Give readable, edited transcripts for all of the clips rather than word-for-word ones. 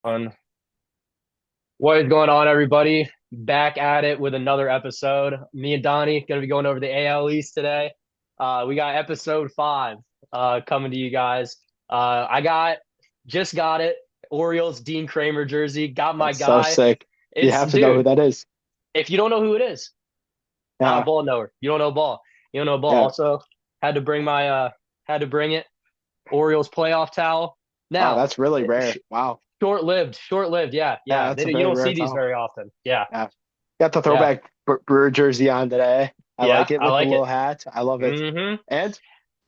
On what is going on, everybody? Back at it with another episode. Me and Donnie gonna be going over the AL East today. We got episode 5 coming to you guys. I got it. Orioles Dean Kramer jersey. Got my That's so guy. sick. You It's have to know who dude. that is. If you don't know who it is, not a Yeah, ball knower. You don't know ball. You don't know ball. yeah. Also, had to bring my had to bring it. Orioles playoff towel. Wow, Now, that's really rare. Wow. short lived. Short lived. Yeah, Yeah, yeah. that's a You very don't rare see these towel. very often. Yeah. Yeah. Got the Yeah. throwback Brewer jersey on today. I Yeah, like it I with the like it. little hat. I love it. Hmm. And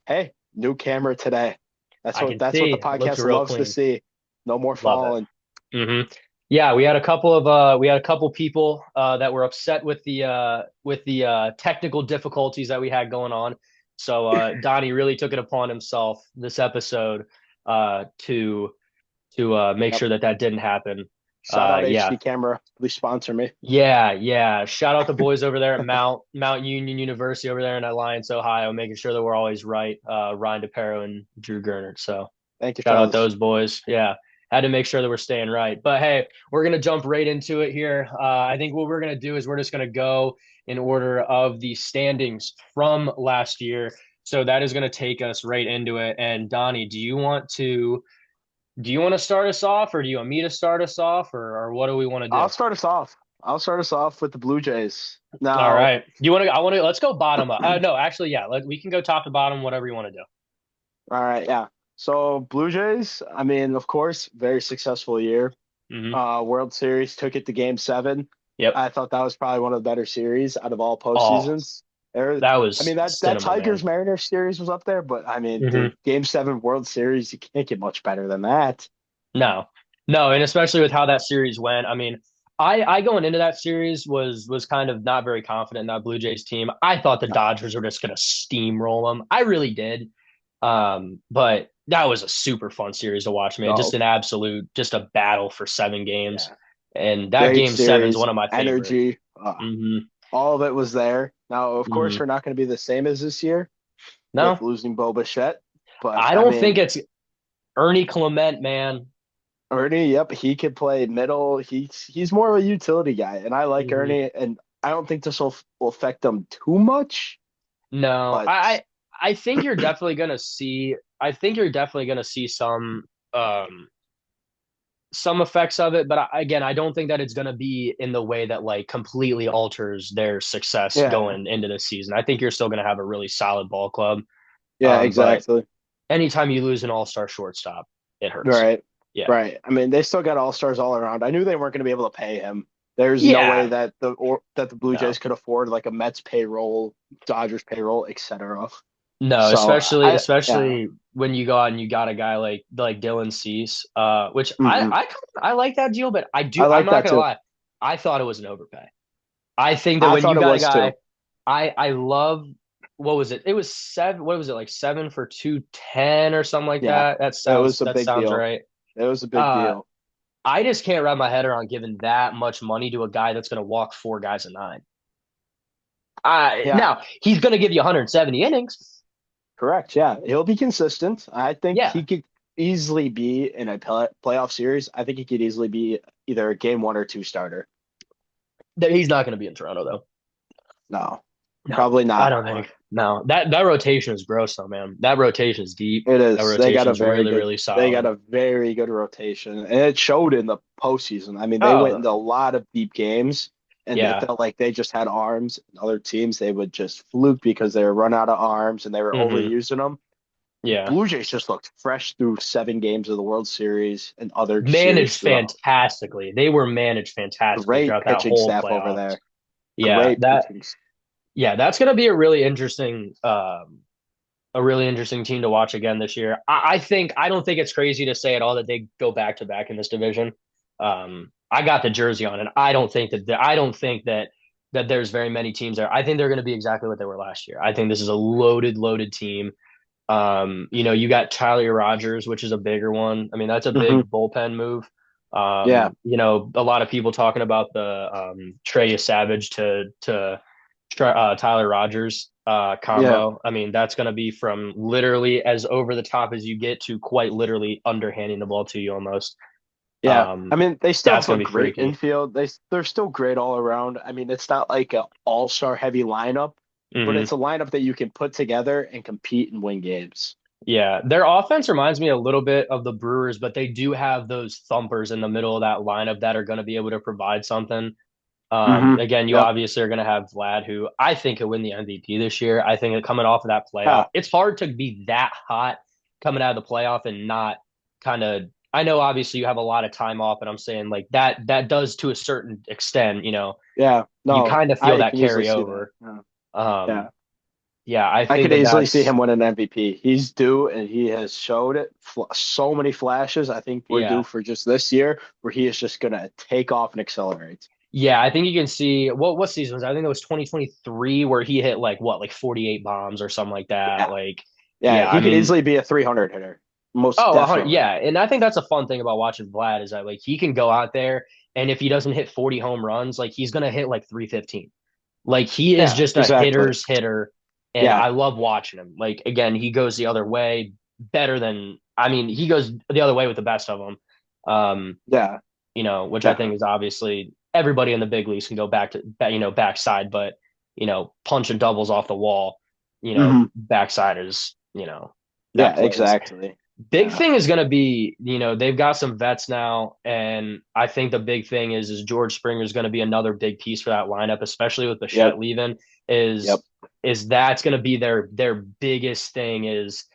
hey, new camera today. I can That's what the see. Looks podcast real loves to clean. see. No more Love it. falling. Hmm. Yeah, we had a couple people that were upset with the technical difficulties that we had going on. So Donnie really took it upon himself this episode to make Yep. sure that that didn't happen. Shout out Yeah. HD camera. Please sponsor me. Yeah, yeah. Shout out the boys over there at Mount Union University over there in Alliance, Ohio, making sure that we're always right. Ryan DePero and Drew Gernert. So Thank you, shout out fellas. those boys. Yeah, had to make sure that we're staying right. But hey, we're gonna jump right into it here. I think what we're gonna do is we're just gonna go in order of the standings from last year. So that is gonna take us right into it. And Donnie, do you want to start us off, or do you want me to start us off, or what do we want to I'll do? start us off. I'll start us off with the Blue Jays. All Now, right. Do you want to? I want to. Let's go bottom up. No, actually, yeah. We can go top to bottom, whatever you want to do. all right, yeah. So Blue Jays, I mean, of course, very successful year. Hmm. World Series took it to Game 7. Yep. I thought that was probably one of the better series out of all Oh, postseasons. There, that I mean was that cinema, man. Tigers Mariners series was up there, but I mean the Hmm. Game 7 World Series, you can't get much better than that. No, no, and especially with how that series went. I mean, I going into that series was kind of not very confident in that Blue Jays team. I thought the No, Dodgers were just going to steamroll them. I really did. But that was a super fun series to watch, man. Just no, an absolute, just a battle for 7 games. yeah, And that great Game 7 is series, one of my favorite. energy, Hmm. all of it was there. Now, of course, Hmm. we're not going to be the same as this year with No, losing Bo Bichette, but I I don't think mean it's Ernie Clement, man. Ernie, yep, he could play middle. He's more of a utility guy, and I like Hmm. Ernie, and I don't think this will affect him too much. No, But I think you're definitely gonna see. I think you're definitely gonna see um some effects of it, but again, I don't think that it's gonna be in the way that like completely alters their success yeah, going into this season. I think you're still gonna have a really solid ball club. yeah, But exactly. anytime you lose an all-star shortstop, it hurts. Right, Yeah. right. I mean, they still got all stars all around. I knew they weren't going to be able to pay him. There's no way Yeah. that the Blue No. Jays could afford like a Mets payroll, Dodgers payroll, etc. No, So I yeah, especially when you go out and you got a guy like Dylan Cease, which hmm I like that deal, but I I'm like not that gonna too. lie, I thought it was an overpay. I think that I when thought you it got a was guy, too. I love what was it? It was seven. What was it like 7 for 210 or something like Yeah, that? it was a That big sounds deal. right. It was a big Uh, deal. I just can't wrap my head around giving that much money to a guy that's gonna walk 4 guys a 9. Yeah, Now he's gonna give you 170 innings. correct. Yeah, he'll be consistent. I think Yeah, he could easily be in a playoff series. I think he could easily be either a game 1 or 2 starter. he's not gonna be in Toronto though. No, No, probably I not. don't think. No, that rotation is gross though, man. That rotation is deep. It That is. rotation is really, really They got solid. a very good rotation. And it showed in the postseason. I mean, they went Oh, into a lot of deep games and they yeah. felt like they just had arms. And other teams they would just fluke because they were run out of arms and they were Hmm. overusing them. The Yeah. Blue Jays just looked fresh through 7 games of the World Series and other series Managed throughout. fantastically. They were managed fantastically Great throughout that pitching whole staff over playoffs. there. Yeah, Great pitching. that's gonna be a really interesting team to watch again this year. I don't think it's crazy to say at all that they go back to back in this division. I got the jersey on, and I don't think that there's very many teams there. I think they're going to be exactly what they were last year. I think this is a loaded team. You got Tyler Rogers, which is a bigger one. I mean, that's a Hmm big bullpen move. Yeah. A lot of people talking about the Trey Savage to Tyler Rogers Yeah. combo. I mean, that's going to be from literally as over the top as you get to quite literally underhanding the ball to you almost. Yeah. I mean, they still That's have a going to be great freaky. infield. They're still great all around. I mean, it's not like an all-star heavy lineup, but Hmm. it's a lineup that you can put together and compete and win games. Yeah, their offense reminds me a little bit of the Brewers, but they do have those thumpers in the middle of that lineup that are going to be able to provide something. Hmm. Again, you Yep. obviously are going to have Vlad, who I think could win the MVP this year. I think that coming off of that playoff, Yeah. it's hard to be that hot coming out of the playoff and not kind of. I know obviously you have a lot of time off, but I'm saying like that does to a certain extent, Yeah. you No, kind of feel I that can easily carry see that. over. Yeah. Yeah. Um, yeah, I I think could that easily see that's him win an MVP. He's due, and he has showed it. So many flashes. I think we're due yeah. for just this year where he is just going to take off and accelerate. Yeah, I think you can see what season was that? I think it was 2023 where he hit like 48 bombs or something like that. Yeah. Like, Yeah. yeah, I He could mean, easily be a 300 hitter. Most oh, 100, definitely. yeah, and I think that's a fun thing about watching Vlad is that like he can go out there and if he doesn't hit 40 home runs, like he's gonna hit like 315. Like he is Yeah. just a Exactly. hitter's hitter, and Yeah. I love watching him. Like again, he goes the other way better than I mean, he goes the other way with the best of them. Um, Yeah. which I think Definitely. is obviously everybody in the big leagues can go back to backside, but punching doubles off the wall, Hmm. backside is that Yeah. plays. Exactly. Big Yeah. thing is going to be, they've got some vets now, and I think the big thing is George Springer is going to be another big piece for that lineup, especially with Yep. Bichette leaving. Yep. Is that's going to be their biggest thing is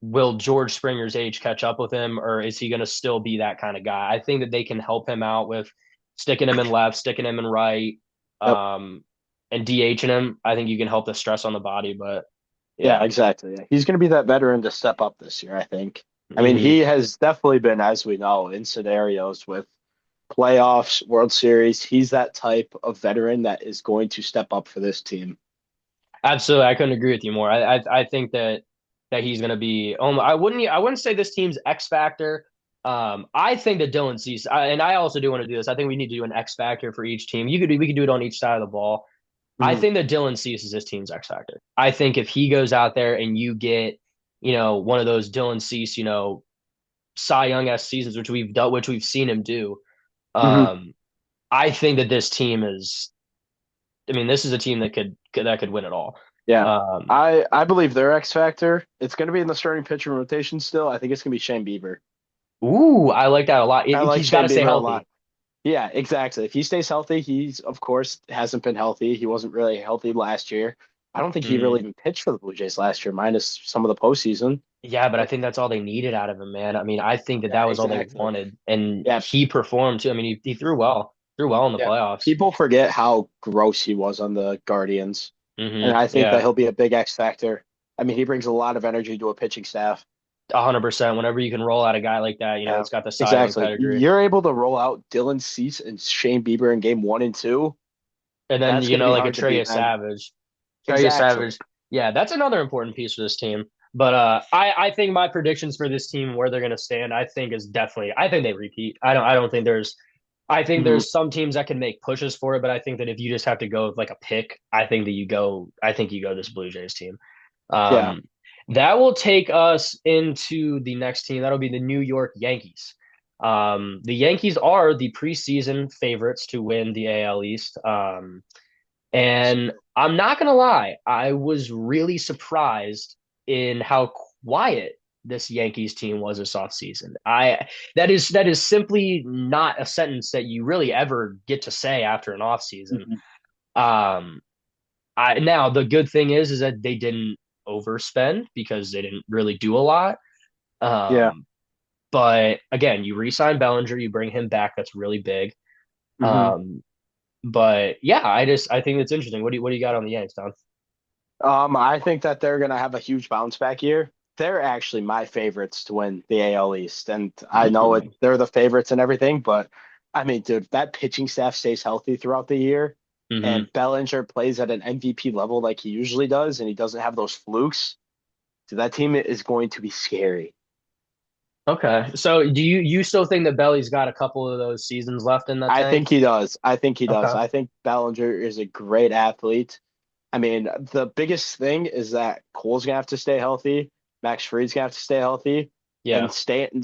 will George Springer's age catch up with him, or is he going to still be that kind of guy? I think that they can help him out with sticking him in left, sticking him in right, Yep. um, and DHing him. I think you can help the stress on the body, but Yeah, yeah. exactly. Yeah. He's going to be that veteran to step up this year, I think. I mean, Hmm. he has definitely been, as we know, in scenarios with playoffs, World Series. He's that type of veteran that is going to step up for this team. Absolutely, I couldn't agree with you more. I think that he's going to be. I wouldn't say this team's X factor. I think that Dylan Cease, and I also do want to do this. I think we need to do an X factor for each team. We could do it on each side of the ball. I Mhm. think that Dylan Cease is this team's X factor. I think if he goes out there and you get, one of those Dylan Cease, Cy Young S seasons, which we've seen him do. Mhm. Um, I think that this team is. I mean, this is a team that could win it all. Yeah. Um, I believe their X factor, it's going to be in the starting pitcher rotation still. I think it's going to be Shane Bieber. Ooh, I like that a lot. I like He's got Shane to stay Bieber a lot. healthy. Yeah, exactly. If he stays healthy, he's of course hasn't been healthy. He wasn't really healthy last year. I don't think he really Hmm. even pitched for the Blue Jays last year, minus some of the postseason. Yeah, but I But think that's all they needed out of him, man. I mean, I think that yeah, that was all they exactly. wanted, and Yeah, he performed too. I mean, he threw well in the yeah. playoffs. People forget how gross he was on the Guardians, and I think that Yeah, he'll be a big X factor. I mean, he brings a lot of energy to a pitching staff. 100%. Whenever you can roll out a guy like that, Yeah, it's got the Cy Young exactly. pedigree, You're able to roll out Dylan Cease and Shane Bieber in game one and two. and then That's going to be like a hard to beat, Trey man. Savage. Trey Exactly. Savage. Yeah, that's another important piece for this team. But I think my predictions for this team where they're going to stand, I think they repeat. I don't think there's. I think Hmm. there's some teams that can make pushes for it, but I think that if you just have to go with like a pick, I think that you go. I think you go this Blue Jays team. Yeah. Um, that will take us into the next team. That'll be the New York Yankees. The Yankees are the preseason favorites to win the AL East. And I'm not gonna lie, I was really surprised in how quiet this Yankees team was this offseason. That is simply not a sentence that you really ever get to say after an offseason. Hmm. Um, I now the good thing is that they didn't overspend because they didn't really do a lot. Yeah. Um, but again, you re-sign Bellinger, you bring him back. That's really big. Hmm. Um, but yeah, I think it's interesting. What do you got on the Yanks, Tom? I think that they're going to have a huge bounce back year. They're actually my favorites to win the AL East, and I know it. Mm. They're the favorites and everything, but I mean, dude, if that pitching staff stays healthy throughout the year, Hmm. and Bellinger plays at an MVP level like he usually does, and he doesn't have those flukes, dude, that team is going to be scary. Okay. So do you still think that Belly's got a couple of those seasons left in that I tank? think he does. I think he does. Okay. I think Bellinger is a great athlete. I mean, the biggest thing is that Cole's gonna have to stay healthy. Max Fried's gonna have to stay healthy, Yeah. and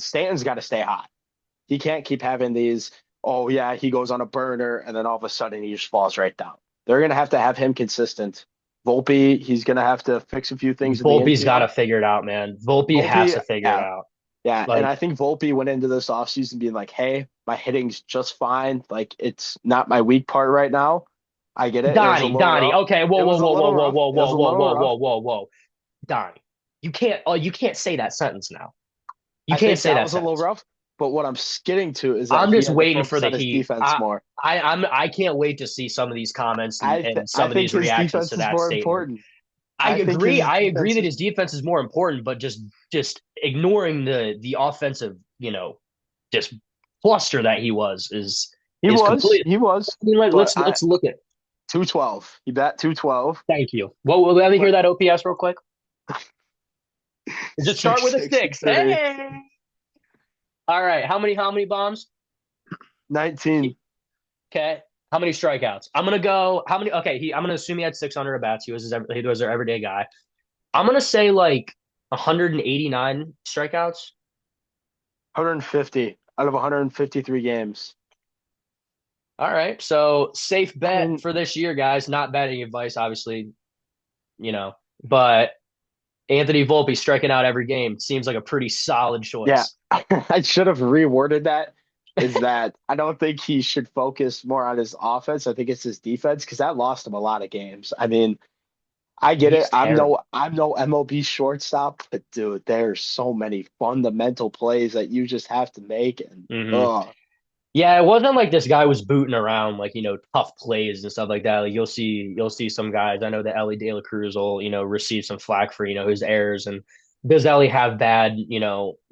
Stanton's got to stay hot. He can't keep having these, oh yeah, he goes on a burner and then all of a sudden he just falls right down. They're gonna have him consistent. Volpe, he's gonna have to fix a few things in the Volpe's got to infield. figure it out, man. Volpe has Volpe, to figure it yeah, out. yeah, and Like I think Volpe went into this offseason being like, hey, my hitting's just fine. Like it's not my weak part right now. I get it. It was a little Donnie. rough. Okay, whoa, It whoa, was a whoa, whoa, little whoa, rough. whoa, It was whoa, a whoa, little whoa, rough. whoa, whoa, whoa, Donnie. You can't. Oh, you can't say that sentence now. You I can't think say that that was a little sentence. rough. But what I'm getting to is that I'm he just had to waiting for focus the on his heat. defense more. I can't wait to see some of these comments and I some of think these his reactions to defense is that more statement. important. I I think agree. his I agree defense that is. his defense is more important, but just ignoring the offensive, just cluster that he was is complete. He was, I mean, but let's look at. 212. He bat 212. Thank you. Well, let me hear What that OPS real quick. Does it start with a 6? 663. Hey. All right. How many bombs? 19. Okay. How many strikeouts? I'm gonna go. How many? Okay. I'm gonna assume he had 600 at bats. He was their everyday guy. I'm gonna say like 189 strikeouts. 150 out of 153 games. All right. So safe I bet mean, for this year, guys. Not betting advice, obviously, but Anthony Volpe striking out every game seems like a pretty solid yeah, choice. I should have reworded that. Is that I don't think he should focus more on his offense. I think it's his defense because that lost him a lot of games. I mean, I get it. He's terrible. I'm no MLB shortstop, but dude, there's so many fundamental plays that you just have to make. And Hmm. Yeah, it wasn't like this guy was booting around like, tough plays and stuff like that. Like you'll see some guys. I know that Ellie De La Cruz will, receive some flack for, his errors. And does Ellie have bad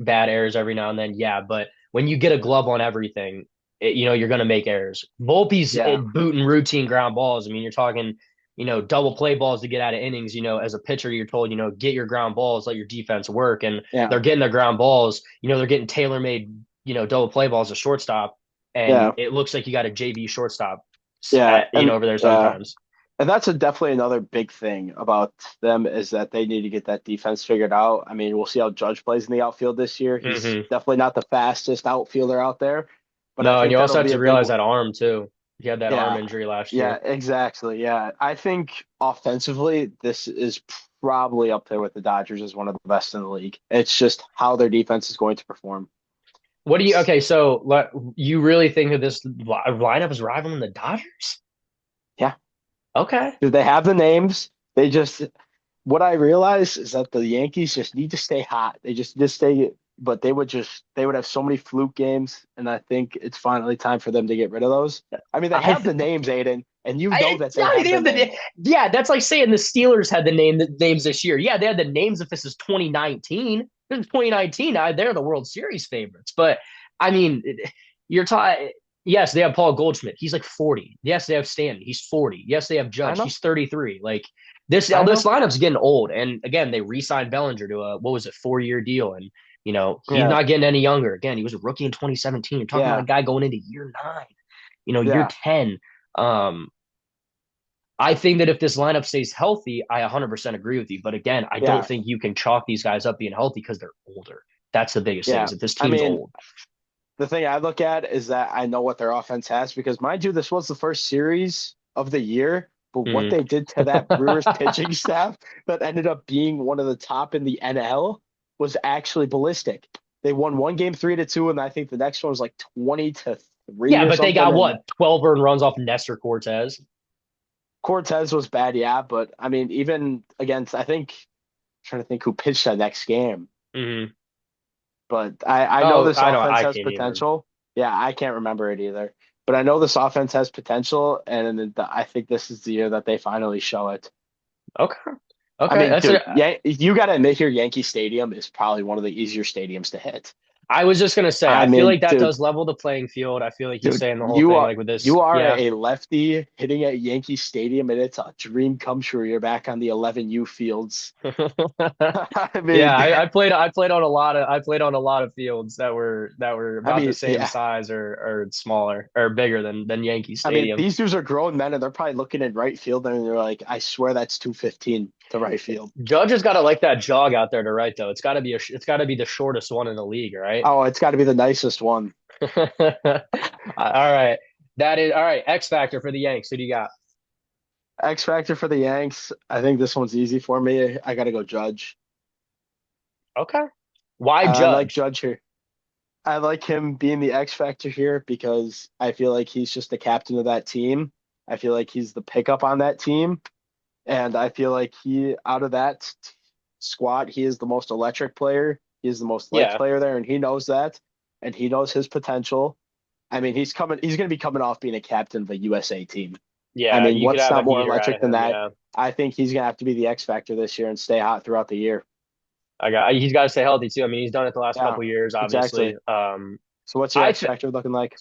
errors every now and then? Yeah, but when you get a glove on everything, you're gonna make errors. Volpe's yeah, booting routine ground balls. I mean, you're talking, double play balls to get out of innings. As a pitcher, you're told, get your ground balls, let your defense work. And yeah, they're getting their ground balls, they're getting tailor-made, double play balls to shortstop and yeah, it looks like you got a JV shortstop, yeah, over there yeah. sometimes. And that's definitely another big thing about them is that they need to get that defense figured out. I mean, we'll see how Judge plays in the outfield this year. He's Hmm. definitely not the fastest outfielder out there, but I No, and think you also that'll have be to a big. realize that arm too. He had that arm Yeah, injury last yeah, year. exactly. Yeah, I think offensively, this is probably up there with the Dodgers as one of the best in the league. It's just how their defense is going to perform. What do you? Okay, so you really think that this lineup is rivaling the Dodgers? Yeah, Okay. do they have the names? They just what I realize is that the Yankees just need to stay hot. They just stay, but they would have so many fluke games, and I think it's finally time for them to get rid of those. I mean, they I, have the names, Aiden, and you know I, that they yeah, have they the have names. yeah, that's like saying the Steelers had the names this year. Yeah, they had the names if this is 2019. This is 2019. They're the World Series favorites. But I mean, you're talking. Yes, they have Paul Goldschmidt. He's like 40. Yes, they have Stanton. He's 40. Yes, they have I Judge. know, He's 33. Like this I this know. lineup's getting old. And again, they re-signed Bellinger to a what was it, 4-year deal. And he's Yeah, not getting any younger. Again, he was a rookie in 2017. You're talking about a yeah, guy going into year 9, year yeah, 10. Um, I think that if this lineup stays healthy, I 100% agree with you. But again, I don't yeah, think you can chalk these guys up being healthy because they're older. That's the biggest thing yeah. is that this I team's mean, old. the thing I look at is that I know what their offense has because, mind you, this was the first series of the year. But what Mm-hmm. they did to that Brewers pitching staff that ended up being one of the top in the NL was actually ballistic. They won one game 3-2, and I think the next one was like 20-3 Yeah, or but they something. got And what 12 earned runs off Nestor Cortez. Cortez was bad, yeah. But I mean, even against, I think, I'm trying to think who pitched that next game. Mm-hmm. But I know Oh, this I don't. offense I has can't either. potential. Yeah, I can't remember it either. But I know this offense has potential, and I think this is the year that they finally show it. Okay. I Okay. mean, That's dude, it. you got to admit here, Yankee Stadium is probably one of the easier stadiums to hit. I was just gonna say. I I feel mean, like that dude, does level the playing field. I feel like he's dude, saying the whole thing like with this. you are Yeah. a lefty hitting at Yankee Stadium, and it's a dream come true. You're back on the 11U fields. I Yeah, mean, I played on a lot of fields that were about the same yeah. size or smaller or bigger than Yankee I mean, Stadium. these dudes are grown men, and they're probably looking in right field, and they're like, "I swear that's 215." to right field. Judge has got to like that jog out there to right though. It's got to be the shortest one in the league, right? Oh, it's got to be the nicest one. All right. That is all right. X factor for the Yanks. Who do you got? X factor for the Yanks. I think this one's easy for me. I got to go Judge. Okay. Why I like Judge? Judge here. I like him being the X factor here because I feel like he's just the captain of that team. I feel like he's the pickup on that team. And I feel like out of that squad, he is the most electric player. He is the most liked Yeah. player there, and he knows that. And he knows his potential. I mean, he's going to be coming off being a captain of a USA team. I Yeah. mean, You could what's have a not more heater out of electric than him. that? Yeah. I think he's going to have to be the X factor this year and stay hot throughout the year. He's got to stay healthy too. I mean, he's done it the last Yeah, couple years, obviously. exactly. So what's your I X th factor looking like?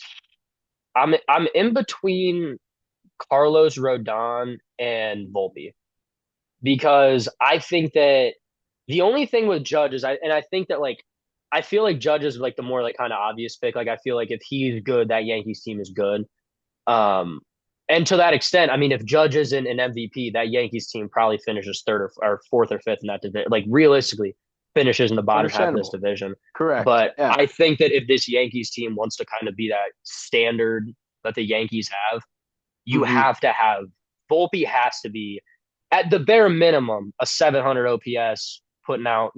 I'm in between Carlos Rodon and Volpe because I think that the only thing with Judge is I think that like I feel like Judge is like the more like kind of obvious pick. Like I feel like if he's good, that Yankees team is good. Um, and to that extent, I mean, if Judge isn't an MVP, that Yankees team probably finishes third or fourth or fifth in that division. Like realistically, finishes in the bottom half of this Understandable. division. Correct. But Yeah. I think that if this Yankees team wants to kind of be that standard that the Yankees have, you Hmm. have to have Volpe has to be at the bare minimum a 700 OPS, putting out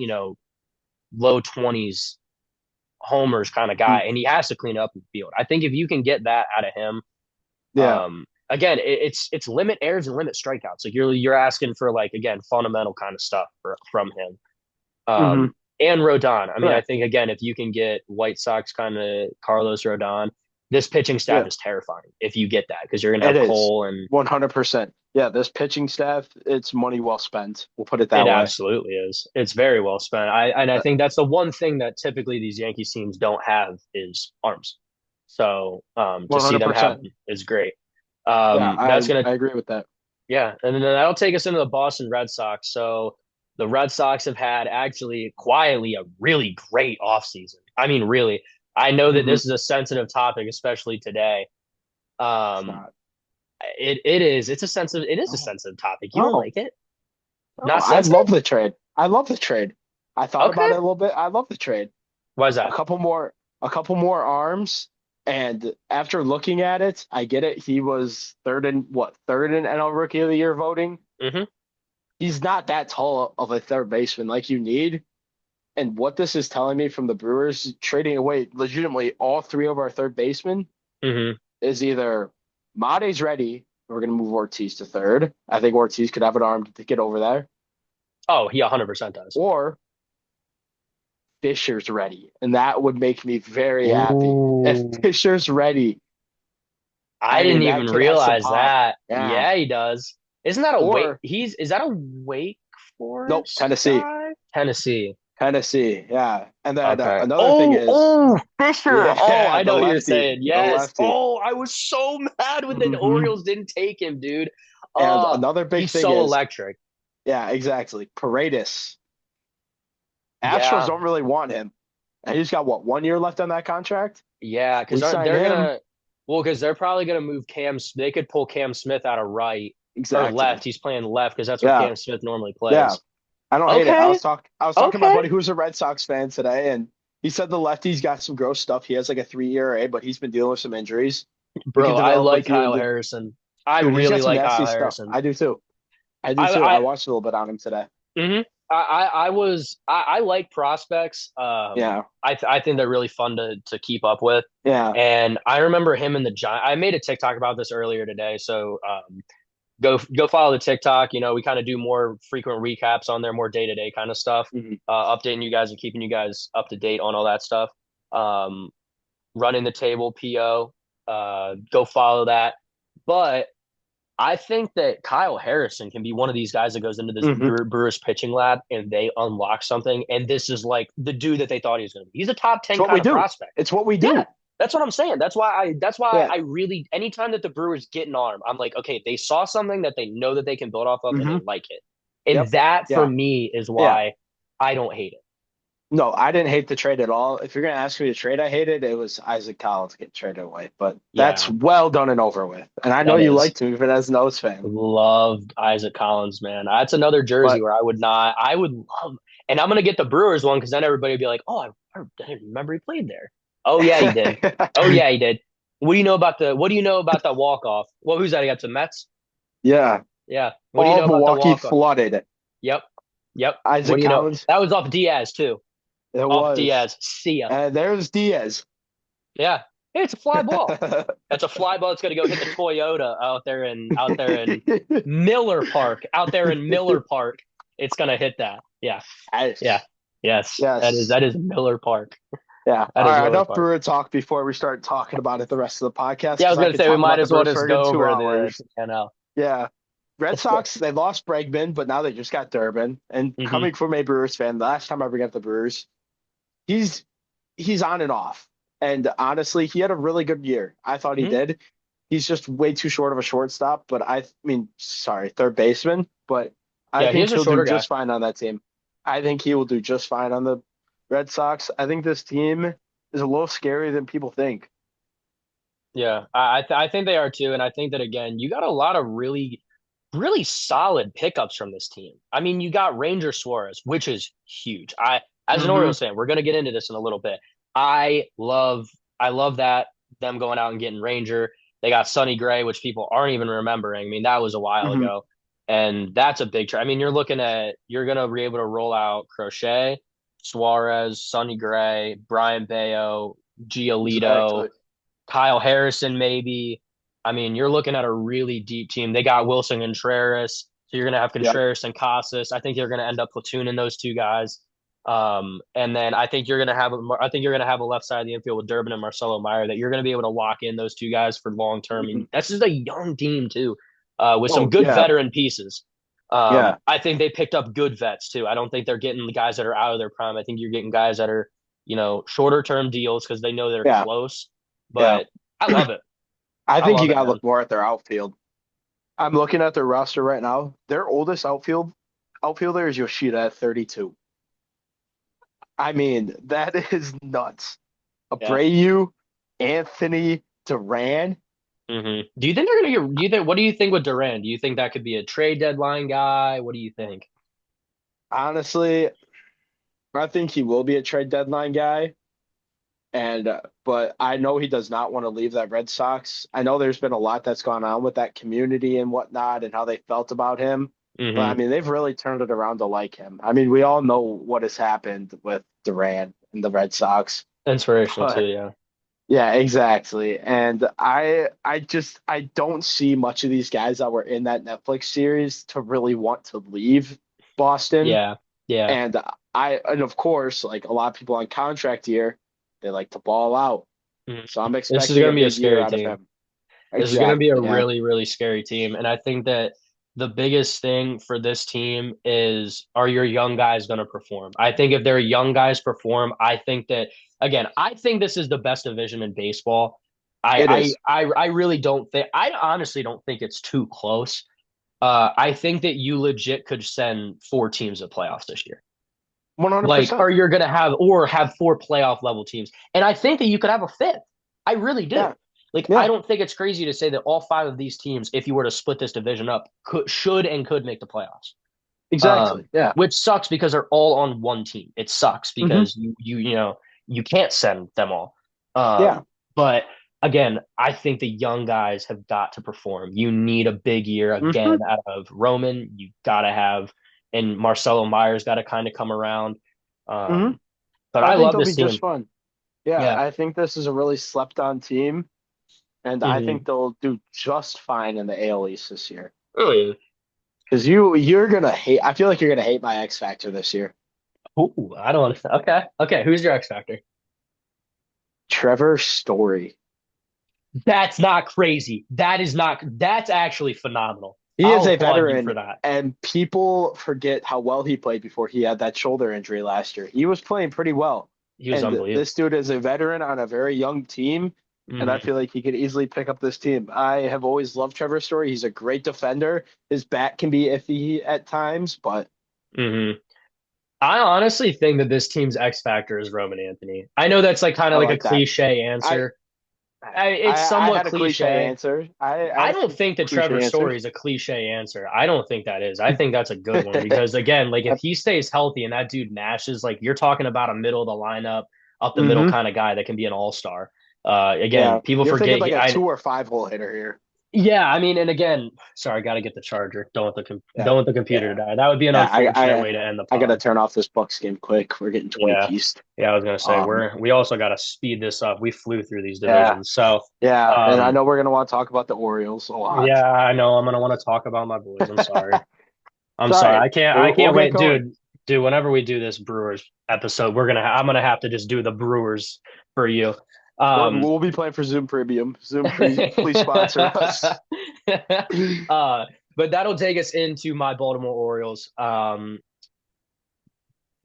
low 20s homers kind of guy, and he has to clean up the field. I think if you can get that out of him, Yeah. again, it's limit errors and limit strikeouts. Like you're asking for like again fundamental kind of stuff from him. Hmm. And Rodon. I mean, I Correct. think again, if you can get White Sox kind of Carlos Rodon, this pitching staff Yeah. is terrifying if you get that because you're gonna It have is Cole and 100%. Yeah. This pitching staff, it's money well spent. We'll put it it that way. absolutely is. It's very well spent. I Uh, think that's the one thing that typically these Yankees teams don't have is arms. So to see them have 100%. them is great. Yeah. That's gonna I agree with that. Yeah, and then that'll take us into the Boston Red Sox. So the Red Sox have had actually quietly a really great offseason. I mean, really. I know that Hmm. this is a sensitive topic, especially today. It's Um, not. it is a No. sensitive topic. You don't No. like it? No. Not I sensitive? love the trade. I love the trade. I thought about Okay. it a little bit. I love the trade. Why is A that? couple more, a couple more arms. And after looking at it, I get it. He was third in NL Rookie of the Year voting. Mm-hmm. He's not that tall of a third baseman like you need. And what this is telling me from the Brewers trading away legitimately all three of our third basemen Mm-hmm. is either Made's ready, we're going to move Ortiz to third. I think Ortiz could have an arm to get over there, Oh, he 100% does. or Fisher's ready. And that would make me very happy. If Ooh. Fisher's ready, I I didn't mean, that even kid has some realize pop. that. Yeah. Yeah, he does. Isn't that a wait? Or, Is that a Wake nope, Forest Tennessee. guy? Tennessee. Tennessee. Yeah. And then Okay. another thing is, Fisher. Oh, yeah, I the know what you're lefty, saying. the Yes. lefty. Oh, I was so mad when the Hmm. Orioles didn't take him, dude. And another big He's thing so is, electric. yeah, exactly. Paredes. Astros Yeah. don't really want him. And he's got what, 1 year left on that contract? Yeah, because We sign they're him. gonna because they're probably gonna move They could pull Cam Smith out of right or Exactly. left. He's playing left because that's where Yeah. Cam Smith normally Yeah. plays. I don't hate it. Okay. I was talking to my Okay. buddy who's a Red Sox fan today, and he said the lefty's got some gross stuff. He has like a 3 ERA, but he's been dealing with some injuries. He Bro, could I develop a like few Kyle and Harrison. I dude, he's got really some like nasty Kyle stuff. Harrison. I do too. I do I too. I I watched a little bit on him today. hmm I like prospects. Yeah. I think they're really fun to keep up with. Yeah. And I remember him in the Giant. I made a TikTok about this earlier today, so go follow the TikTok. We kind of do more frequent recaps on there, more day to day kind of stuff, Hmm. updating you guys and keeping you guys up to date on all that stuff. Um, Running the table, PO. Go follow that. But I think that Kyle Harrison can be one of these guys that goes into this Hmm. Brewers pitching lab and they unlock something. And this is like the dude that they thought he was going to be. He's a top It's 10 what we kind of do. prospect. It's what we Yeah, do. that's what I'm saying. That's why Yeah. I really, anytime that the Brewers get an arm, I'm like, okay, they saw something that they know that they can build off of and Hmm. they like it. And Yep. that for Yeah. me is Yeah. why I don't hate it. No, I didn't hate the trade at all. If you're gonna ask me to trade, I hated it was Isaac Collins get traded away, but that's Yeah, well done and over with. And I know that you is. liked him even as an O's fan, Loved Isaac Collins, man. That's another jersey but where I would love, and I'm gonna get the Brewers one because then everybody would be like, oh, I didn't remember he played there. Oh yeah, he did. Oh yeah, he did. What do you know about that walk off? Well, who's that against the Mets? yeah, Yeah. What do you all know about the Milwaukee walk off? flooded. Yep. Yep. What Isaac do you know? Collins, That was off Diaz too. it Off was. Diaz. See ya. And there's Diaz. Yeah. Hey, it's a fly ball. That's a fly ball that's gonna go hit the Toyota out there in Miller Park. Out there in Miller Park. It's gonna hit that. Yeah. Yeah. Yes. Yes. Yes. That is Miller Park. Yeah. That All is right. Miller Enough Park. Brewer talk before we start talking about it the rest of the podcast Yeah, I because was I gonna could say we talk might about the as well Brewers just for a good go two over the hours. NL. Yeah. Red Sox, they lost Bregman, but now they just got Durbin. And Hmm. coming from a Brewers fan, the last time I ever got the Brewers, he's he's on and off. And honestly, he had a really good year. I thought he Hmm. did. He's just way too short of a shortstop, but I mean, sorry, third baseman, but I Yeah, he think is a he'll do shorter guy. just fine on that team. I think he will do just fine on the Red Sox. I think this team is a little scarier than people think. Yeah, I think they are too, and I think that again, you got a lot of really solid pickups from this team. I mean, you got Ranger Suarez, which is huge. As an Hmm. Orioles fan, we're gonna get into this in a little bit. I love I love that them going out and getting Ranger. They got Sonny Gray, which people aren't even remembering. I mean, that was a while Hmm. ago, and that's a big trade. I mean, you're gonna be able to roll out Crochet, Suarez, Sonny Gray, Brian Bayo, Giolito. Exactly. Kyle Harrison, maybe. I mean, you're looking at a really deep team. They got Wilson Contreras, so you're going to have Yep. Contreras and Casas. I think you're going to end up platooning those two guys. And then I think you're going to have a left side of the infield with Durbin and Marcelo Meyer that you're going to be able to lock in those two guys for long term. Mhm. And that's just a young team too, with some Oh good yeah, veteran pieces. yeah, I think they picked up good vets too. I don't think they're getting the guys that are out of their prime. I think you're getting guys that are, shorter term deals because they know they're yeah, close. yeah. But I love it. I I think you love it, gotta man. look more at their outfield. I'm looking at their roster right now. Their oldest outfielder is Yoshida at 32. I mean, that is nuts. Yeah. Abreu, Anthony, Duran. Do you think they're gonna get? Do you think? What do you think with Duran? Do you think that could be a trade deadline guy? What do you think? Honestly, I think he will be a trade deadline guy. And but I know he does not want to leave that Red Sox. I know there's been a lot that's gone on with that community and whatnot and how they felt about him. But I Hmm. mean, they've really turned it around to like him. I mean, we all know what has happened with Duran and the Red Sox. Inspirational too. But Yeah. yeah, exactly. And I don't see much of these guys that were in that Netflix series to really want to leave Boston. Yeah. Yeah. And and of course, like a lot of people on contract here, they like to ball out. Mhm. So I'm This is expecting a gonna be a big year scary out of team. him. This is going to be a Exactly. Yeah. really scary team. And I think that the biggest thing for this team is, are your young guys going to perform? I think if their young guys perform, I think that, again, I think this is the best division in baseball. It is. I really don't think, I honestly don't think it's too close. I think that you legit could send four teams to playoffs this year. Like, 100%. or you're going to have four playoff level teams. And I think that you could have a fifth. I really do. Yeah. Like, I Yeah. don't think it's crazy to say that all five of these teams, if you were to split this division up, should and could make the playoffs. Exactly. Yeah. Which sucks because they're all on one team. It sucks Hmm. because you can't send them all. Yeah. But again, I think the young guys have got to perform. You need a big year Hmm. again out of Roman. You got to have, and Marcelo Myers got to kind of come around. Hmm. Um, but I I think love they'll be this just team. fun. Yeah. Yeah. I think this is a really slept on team, and I Hmm. think they'll do just fine in the AL East this year. Oh yeah. Because you're gonna hate. I feel like you're gonna hate my X Factor this year. Ooh, I don't understand. Okay. Okay. Who's your X Factor? Trevor Story. That's not crazy. That's actually phenomenal. He is I'll a applaud you veteran, for that. and people forget how well he played before he had that shoulder injury last year. He was playing pretty well. He was And unbelievable. this dude is a veteran on a very young team, and I Hmm. feel like he could easily pick up this team. I have always loved Trevor Story. He's a great defender. His bat can be iffy at times, but Hmm. I honestly think that this team's X factor is Roman Anthony. I know that's like kind I of like a like that. cliche I answer. I It's I somewhat had a cliche cliche. answer. I had I a don't think that cliche Trevor answer. Story is a cliche answer. I don't think that is. I think that's a good one because again, like if he stays healthy and that dude mashes, like you're talking about a middle of the lineup, up the middle hmm kind of guy that can be an all-star. Yeah, Again, people you're thinking forget like a 2 or 5 hole hitter here. yeah, I mean, and again, sorry, I got to get the charger. Yeah, Don't want the computer to yeah, die. That would be an yeah. unfortunate way to end the I gotta pod. turn off this Bucks game quick. We're getting 20 Yeah. pieced. Yeah, I was gonna say Um, we also got to speed this up. We flew through these yeah, divisions, so yeah, and I um, know we're gonna want to talk about the Orioles a lot. yeah, I know I'm gonna want to talk about my boys. I'm sorry. I'm It's all sorry. right. I We'll can't get wait, going. dude. Dude, whenever we do this Brewers episode, I'm gonna have to just do the Brewers for you. Um, We'll be playing for Zoom Premium. Zoom, please sponsor us. uh, but that'll take us into my Baltimore Orioles.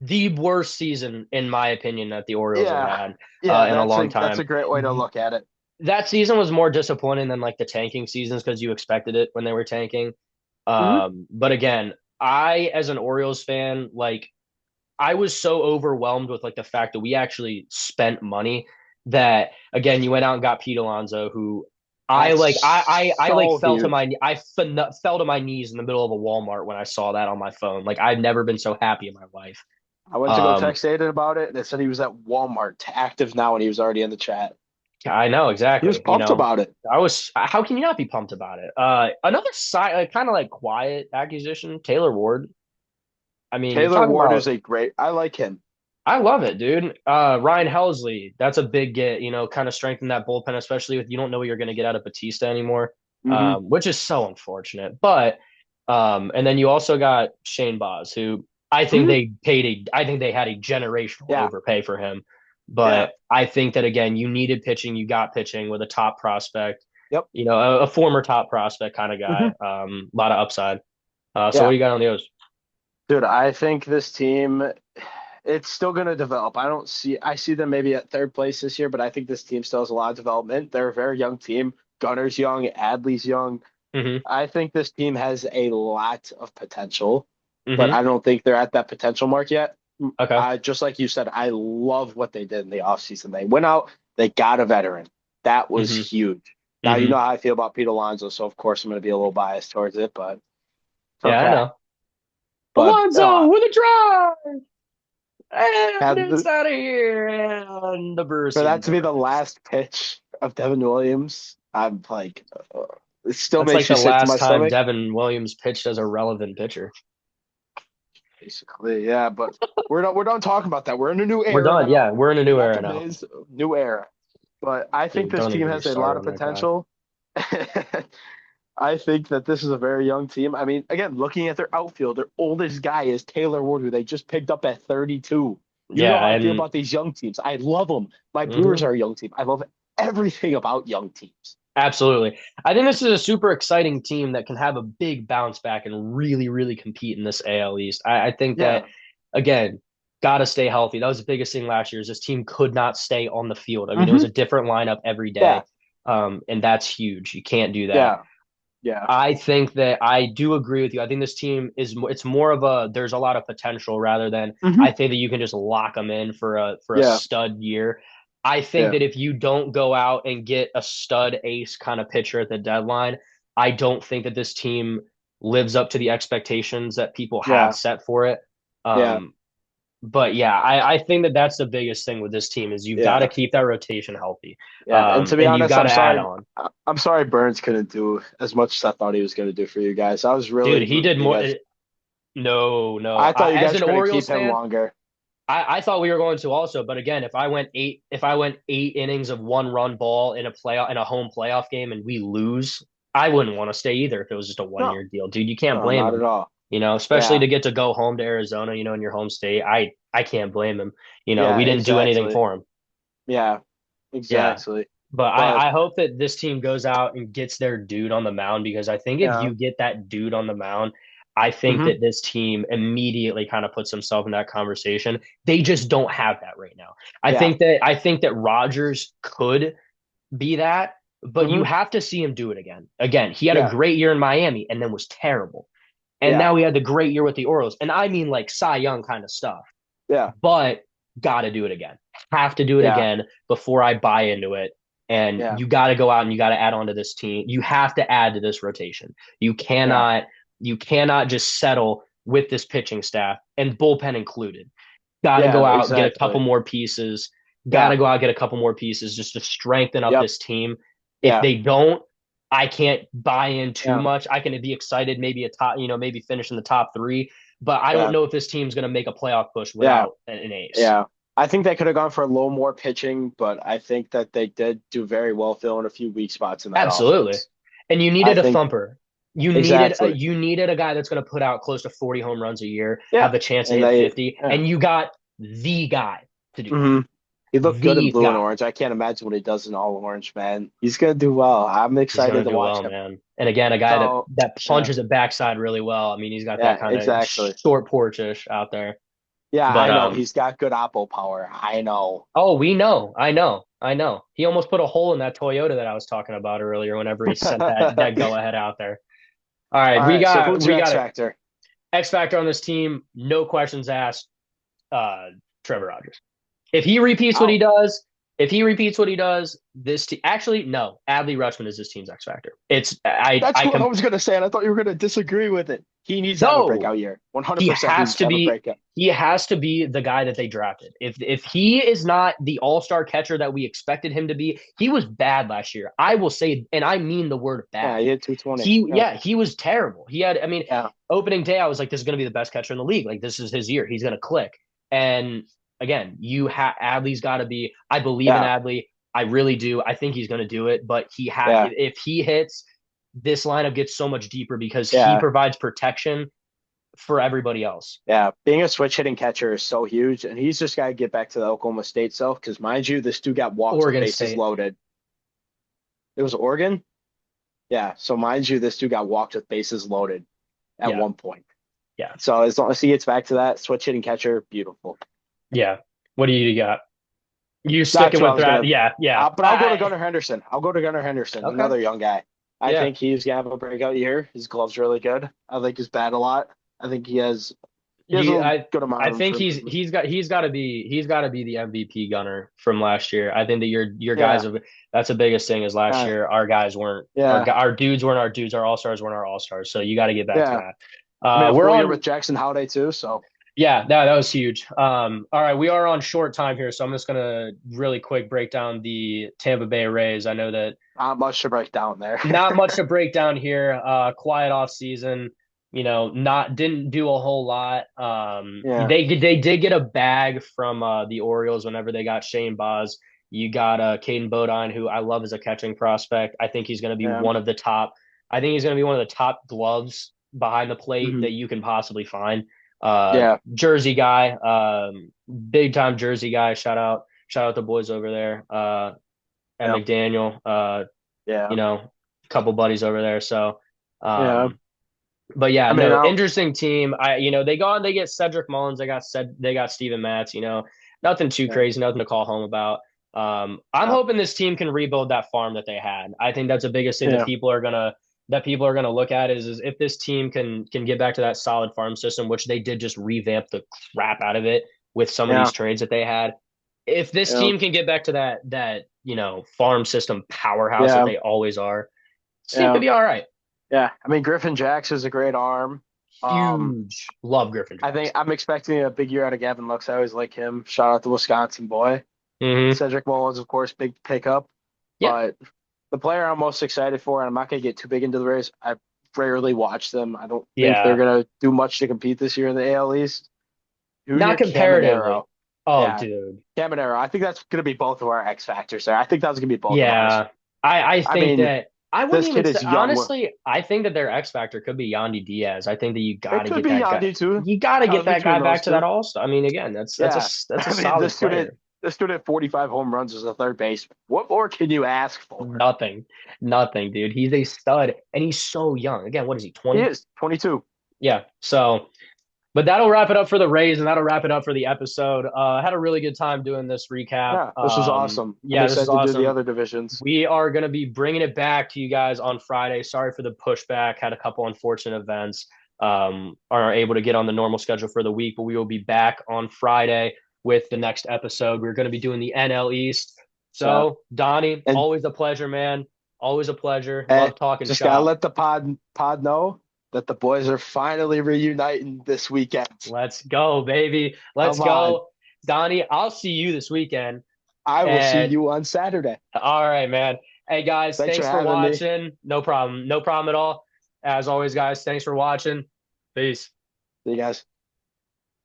The worst season, in my opinion, that the Orioles have Yeah, had yeah. in a That's long a time. great way to look at it. That season was more disappointing than like the tanking seasons because you expected it when they were tanking. hmm But again, I as an Orioles fan, like I was so overwhelmed with like the fact that we actually spent money that again, you went out and got Pete Alonso, who That's I like so huge. fell to my knees in the middle of a Walmart when I saw that on my phone. Like I've never been so happy in my life. I went to go Um, text Aiden about it, and it said he was at Walmart, active now, and he was already in the chat. I know He was exactly. You pumped know, about it. I was. How can you not be pumped about it? Another side, kind of like quiet acquisition, Taylor Ward. I mean, you're Taylor talking Ward about is a great. I like him. I love it, dude. Ryan Helsley, that's a big get, kind of strengthen that bullpen, especially with you don't know what you're going to get out of Batista anymore, hmm which is so unfortunate. But, and then you also got Shane Baz, who hmm I think they had a generational Yeah, overpay for him. yeah. But I think that, again, you needed pitching, you got pitching with a top prospect, Yep. a former top prospect kind of guy, hmm a lot of upside. So what Yeah, do you got on the O's? dude. I think this team, it's still going to develop. I see them maybe at third place this year, but I think this team still has a lot of development. They're a very young team. Gunner's young, Adley's young. Hmm. I think this team has a lot of potential, but Hmm. I don't think they're at that potential mark yet. Okay. Just like you said, I love what they did in the offseason. They went out, they got a veteran. That was Hmm. huge. Now, you know Hmm. how I feel about Pete Alonso, so of course I'm going to be a little biased towards it, but it's Yeah, I okay. know. But Alonzo with a drive, and had it's out of here, and the Brewers for seem that to be bored. the last pitch of Devin Williams, I'm like, it still That's makes like me the sick to my last time stomach. Devin Williams pitched as a relevant pitcher. Basically, yeah, but we're done talking about that. We're in a new We're era done. now. Yeah, we're in a We new got era the now. Miz, new era. But I think Dude, this don't even team get me has a lot started of on that guy. potential. I think that this is a very young team. I mean, again, looking at their outfield, their oldest guy is Taylor Ward, who they just picked up at 32. You know Yeah, how I feel and about these young teams. I love them. My Brewers mhm, are a young team. I love everything about young teams. absolutely. I think this is a super exciting team that can have a big bounce back and really, really compete in this AL East. I think that Yeah. again, got to stay healthy. That was the biggest thing last year. Is this team could not stay on the field. I mean, it was hmm a different lineup every Yeah. day, and that's huge. You can't do that. Yeah. Yeah. I think that I do agree with you. I think this team it's more of a there's a lot of potential rather than hmm I think that you can just lock them in for a Yeah. stud year. I think Yeah. that if you don't go out and get a stud ace kind of pitcher at the deadline, I don't think that this team lives up to the expectations that people have Yeah. set for it. Yeah. Um, but yeah, I think that that's the biggest thing with this team is you've got to Yeah. keep that rotation healthy, Yeah. And to be and you've honest, got to add on. I'm sorry Burns couldn't do as much as I thought he was going to do for you guys. I was Dude, really he rooting did for you more. guys. No, no. I thought you As guys an couldn't keep Orioles him fan, longer. I thought we were going to also. But again, if I went 8 innings of 1 run ball in a home playoff game and we lose, I wouldn't want to stay either if it was just a one No, year deal, dude. You can't no, blame not at him. all. Especially Yeah. to get to go home to Arizona, in your home state. I can't blame him. Yeah, We didn't do anything exactly. for him. Yeah, Yeah. exactly. But But I hope that this team goes out and gets their dude on the mound because I think if yeah. you get that dude on the mound, I think hmm that this team immediately kind of puts themselves in that conversation. They just don't have that right now. Yeah. I think that Rogers could be that, but you hmm have to see him do it again. Again, he had a Yeah. great year in Miami and then was terrible. And Yeah. now he had the great year with the Orioles. And I mean like Cy Young kind of stuff. Yeah. But got to do it again. Have to do it Yeah. again before I buy into it. And Yeah. you got to go out and you got to add on to this team. You have to add to this rotation. You Yeah. cannot you cannot just settle with this pitching staff and bullpen included. Got to Yeah. go out, get a couple Exactly. more pieces. Got Yeah. to go out, get a couple more pieces just to strengthen up Yep. this team. If Yeah. they don't, I can't buy in too Yeah. much. I can be excited, maybe a top, maybe finish in the top three, but I don't Yeah. know if this team's going to make a playoff push Yeah. without an ace. Yeah. I think they could have gone for a little more pitching, but I think that they did do very well filling a few weak spots in that Absolutely. offense. And you I needed a think thumper. You needed a exactly. you needed a guy that's going to put out close to 40 home runs a year, have Yeah. the chance to And hit they, 50, yeah. and you got the guy to do that. hmm He looked good in The blue and guy. orange. I can't imagine what he does in all orange, man. He's gonna do well. I'm He's going excited to to do watch well, him. man. And again, a guy that So, that yeah, punches it backside really well. I mean, he's got that yeah, kind of exactly. short porchish out there. Yeah, But I know. He's got good oppo power. I know. oh, we know. I know. I know. He almost put a hole in that Toyota that I was talking about earlier whenever he sent that go ahead out there. All right, All we right. So got who's your we X got an factor? X factor on this team, no questions asked. Trevor Rogers. If he repeats what he Oh, does, this team actually no, Adley Rutschman is this team's X factor. It's that's I what I can was gonna say, and I thought you were gonna disagree with it. He needs to have a no. breakout year. He 100%. He has needs to to have a be breakout. he has to be the guy that they drafted. If he is not the all-star catcher that we expected him to be, he was bad last year. I will say, and I mean the word Yeah, bad. he hit 220. He Yeah, yeah, he was terrible. He had, I mean, yeah, opening day, I was like, this is gonna be the best catcher in the league. Like this is his year. He's gonna click. And again, Adley's gotta be, I believe in yeah, Adley. I really do. I think he's gonna do it, but yeah, if he hits, this lineup gets so much deeper because he yeah, provides protection for everybody else. yeah. Being a switch hitting catcher is so huge, and he's just got to get back to the Oklahoma State self. Because mind you, this dude got walked with Oregon bases State. loaded. It was Oregon. Yeah. So mind you, this dude got walked with bases loaded at Yeah. one point. Yeah. So as long as he gets back to that switch hitting catcher, beautiful. Yeah. What do you got? You That's sticking what I with was that? gonna. Yeah. Yeah. But I'll go to Gunnar Henderson. I'll go to Gunnar Henderson, Okay. another young guy. I Yeah. think he's gonna have a breakout year. His glove's really good. I like his bat a lot. I think he has You, a I, good amount I of room think for improvement. he's got to be the MVP gunner from last year. I think that your guys Yeah, have, that's the biggest thing is last yeah, year our guys weren't yeah, our dudes weren't our dudes, our all stars weren't our all stars. So you got to get back to yeah. that. I mean, a We're full year on. with Jackson Holiday too. So Yeah, that was huge. All right, we are on short time here, so I'm just gonna really quick break down the Tampa Bay Rays. I know that not much to break down there. not much to break down here. Quiet off season. Not didn't do a whole lot. Yeah, They did get a bag from the Orioles whenever they got Shane Baz. You got Caden Bodine, who I love as a catching prospect. I think he's going to be yeah, one of the top. I think he's going to be one of the top gloves behind the plate hmm that you can possibly find. yeah, Jersey guy, big time Jersey guy. Shout out the boys over there. At yeah, McDaniel. yeah, A couple buddies over there. So, yeah. um, but yeah, I mean, no, I'll, interesting team. they go on, they get Cedric Mullins, they got Steven Matz, nothing too yeah, crazy, nothing to call home about. I'm yeah, hoping this team can rebuild that farm that they had. I think that's the biggest thing yeah, that people are gonna look at is if this team can get back to that solid farm system, which they did just revamp the crap out of it with some of yeah, these trades that they had. If this yeah, team can get back to that farm system powerhouse that yeah, they always are, this team could yeah, be all right. yeah. I mean, Griffin Jacks is a great arm. Huge. Love Griffin I Jax. think I'm expecting a big year out of Gavin Lux. I always like him. Shout out to Wisconsin boy. Mm-hmm. Cedric Mullins, of course, big pickup. Yeah. But the player I'm most excited for, and I'm not going to get too big into the race, I rarely watch them. I don't think they're Yeah. going to do much to compete this year in the AL East. Not Junior comparatively. Caminero. Oh, Yeah, dude. Caminero. I think that's going to be both of our X factors there. I think that's going to be both of ours. Yeah. I I think mean, that I wouldn't this even kid say is young. honestly, I think that their X factor could be Yandy Diaz. I think that you It gotta could get be that guy. Yandy too. You gotta get Toss that guy between those back to that two. all-star. I mean, again, Yeah. that's a I mean, solid player. this dude had 45 home runs as a third baseman. What more can you ask for? Nothing. Nothing, dude. He's a stud and he's so young. Again, what is he, He 20? is 22. Yeah. So but that'll wrap it up for the Rays, and that'll wrap it up for the episode. I had a really good time doing this recap. Yeah, this was awesome. I'm Yeah, this is excited to do the awesome. other divisions. We are going to be bringing it back to you guys on Friday. Sorry for the pushback. Had a couple unfortunate events. are able to get on the normal schedule for the week. But we will be back on Friday with the next episode. We're going to be doing the NL East. So, So, Donnie, and always a pleasure, man. Always a pleasure. hey, Love talking just gotta shop. let the pod know that the boys are finally reuniting this weekend. Let's go, baby. Let's Come on. go. Donnie, I'll see you this weekend. I will see And you on Saturday. all right, man. Hey, guys, Thanks for thanks for having me. watching. No problem. No problem at all. As always, guys, thanks for watching. Peace. See you guys.